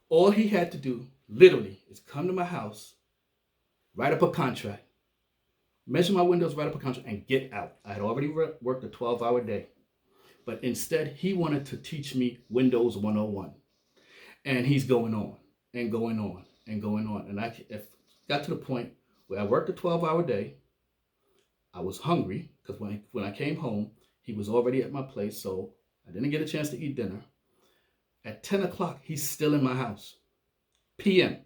All he had to do, literally, is come to my house, write up a contract, measure my windows, write up a contract, and get out. I had already worked a 12-hour day. But instead, he wanted to teach me Windows 101. And he's going on and going on and going on. And I got to the point where I worked a 12-hour day. I was hungry because when I came home, he was already at my place. So I didn't get a chance to eat dinner. At 10 o'clock, he's still in my house. PM.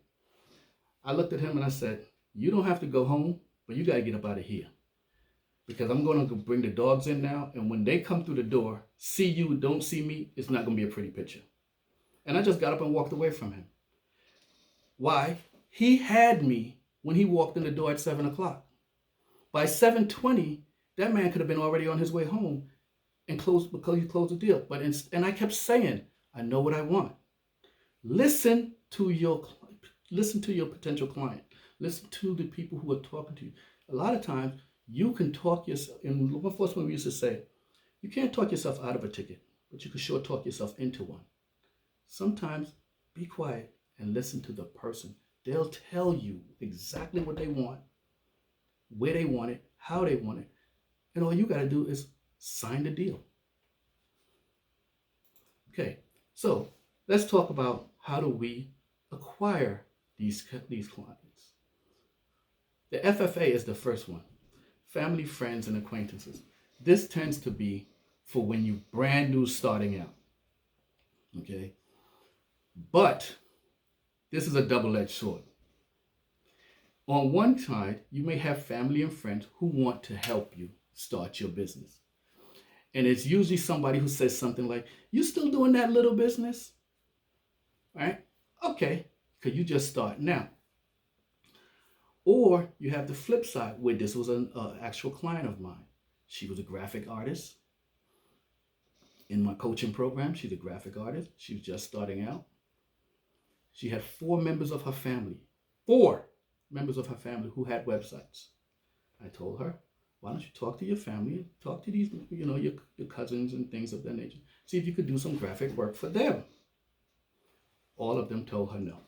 I looked at him and I said, you don't have to go home, but you got to get up out of here. Because I'm going to bring the dogs in now. And when they come through the door, see you, don't see me, it's not going to be a pretty picture. And I just got up and walked away from him. Why? He had me when he walked in the door at 7 o'clock. By 7:20, that man could have been already on his way home and closed because he closed the deal. And I kept saying, I know what I want. Listen to your potential client. Listen to the people who are talking to you. A lot of times you can talk yourself. In law enforcement, we used to say, you can't talk yourself out of a ticket, but you can sure talk yourself into one. Sometimes be quiet and listen to the person. They'll tell you exactly what they want, where they want it, how they want it. And all you got to do is sign the deal. Okay, so let's talk about how do we acquire these clients. The FFA is the first one. Family, friends, and acquaintances. This tends to be for when you're brand new starting out. Okay? But this is a double-edged sword. On one side, you may have family and friends who want to help you start your business. And it's usually somebody who says something like, you still doing that little business? Right? Okay, because you just start now. Or you have the flip side where this was an actual client of mine. She was a graphic artist. In my coaching program, she's a graphic artist. She was just starting out. She had 4 members of her family. 4 members of her family who had websites. I told her, why don't you talk to your family, talk to these, your cousins and things of that nature. See if you could do some graphic work for them. All of them told her no.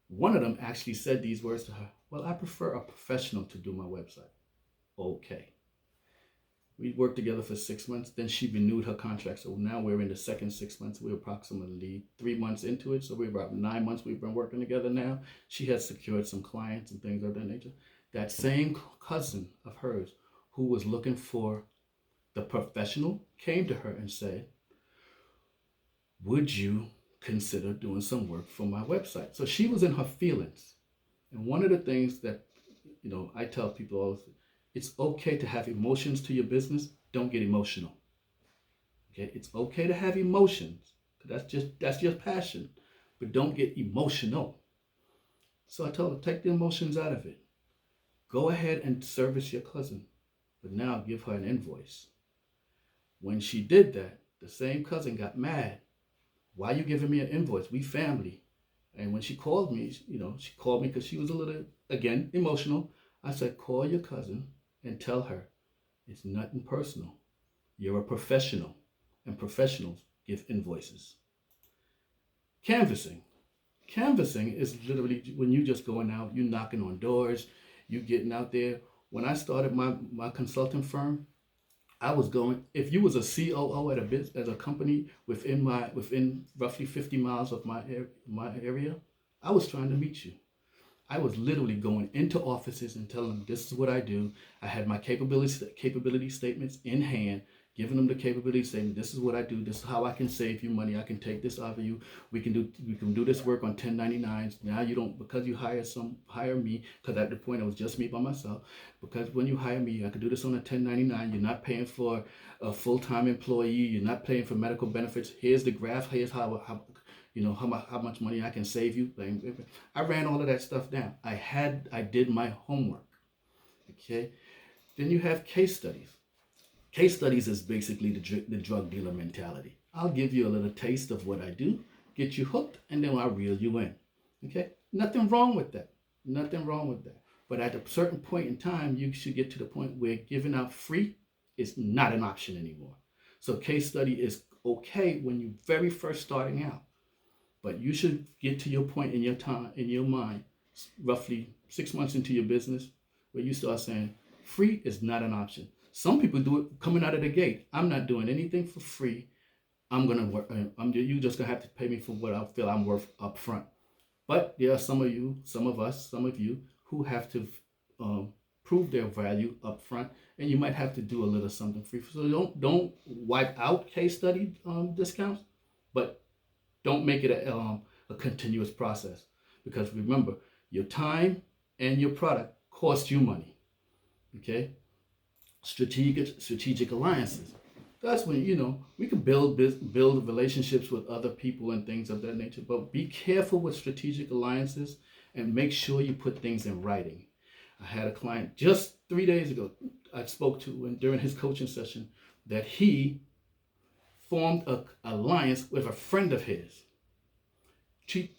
One of them actually said these words to her, well, I prefer a professional to do my website. Okay. We worked together for 6 months. Then she renewed her contract. So now we're in the second 6 months. We're approximately 3 months into it. So we're about 9 months we've been working together now. She has secured some clients and things of that nature. That same cousin of hers who was looking for the professional came to her and said, would you consider doing some work for my website? So she was in her feelings. And one of the things that, I tell people all the time, it's okay to have emotions to your business. Don't get emotional. Okay, it's okay to have emotions. That's your passion, but don't get emotional. So I told her, take the emotions out of it. Go ahead and service your cousin, but now give her an invoice. When she did that, the same cousin got mad. Why are you giving me an invoice? We family. And when she called me, she called me because she was a little, again, emotional. I said, call your cousin and tell her it's nothing personal. You're a professional, and professionals give invoices. Canvassing. Canvassing is literally when you just going out, you knocking on doors, you getting out there. When I started my consulting firm, I was going, if you was a COO at a company within roughly 50 miles of my area, I was trying to meet you. I was literally going into offices and telling them, this is what I do. I had my capability statements in hand, giving them the capability statement. This is what I do. This is how I can save you money. I can take this off of you. We can do this work on 1099s. Now you don't, because you hire me, because at the point it was just me by myself. Because when you hire me, I could do this on a 1099. You're not paying for a full-time employee. You're not paying for medical benefits. Here's the graph. Here's how much money I can save you. I ran all of that stuff down. I did my homework. Okay. Then you have case studies. Case studies is basically the drug dealer mentality. I'll give you a little taste of what I do, get you hooked, and then I'll reel you in. Okay? Nothing wrong with that. Nothing wrong with that. But at a certain point in time, you should get to the point where giving out free is not an option anymore. So case study is okay when you're very first starting out. But you should get to your point in your time, in your mind, roughly 6 months into your business, where you start saying, free is not an option. Some people do it coming out of the gate. I'm not doing anything for free. I'm gonna work. You just gonna have to pay me for what I feel I'm worth up front. But there are some of you, some of us, some of you who have to prove their value up front, and you might have to do a little something free. So don't wipe out case study discounts, but don't make it a continuous process, because remember, your time and your product cost you money. Okay, strategic alliances. That's when we can build relationships with other people and things of that nature. But be careful with strategic alliances and make sure you put things in writing. I had a client just 3 days ago I spoke to, and during his coaching session, that he formed an alliance with a friend of his.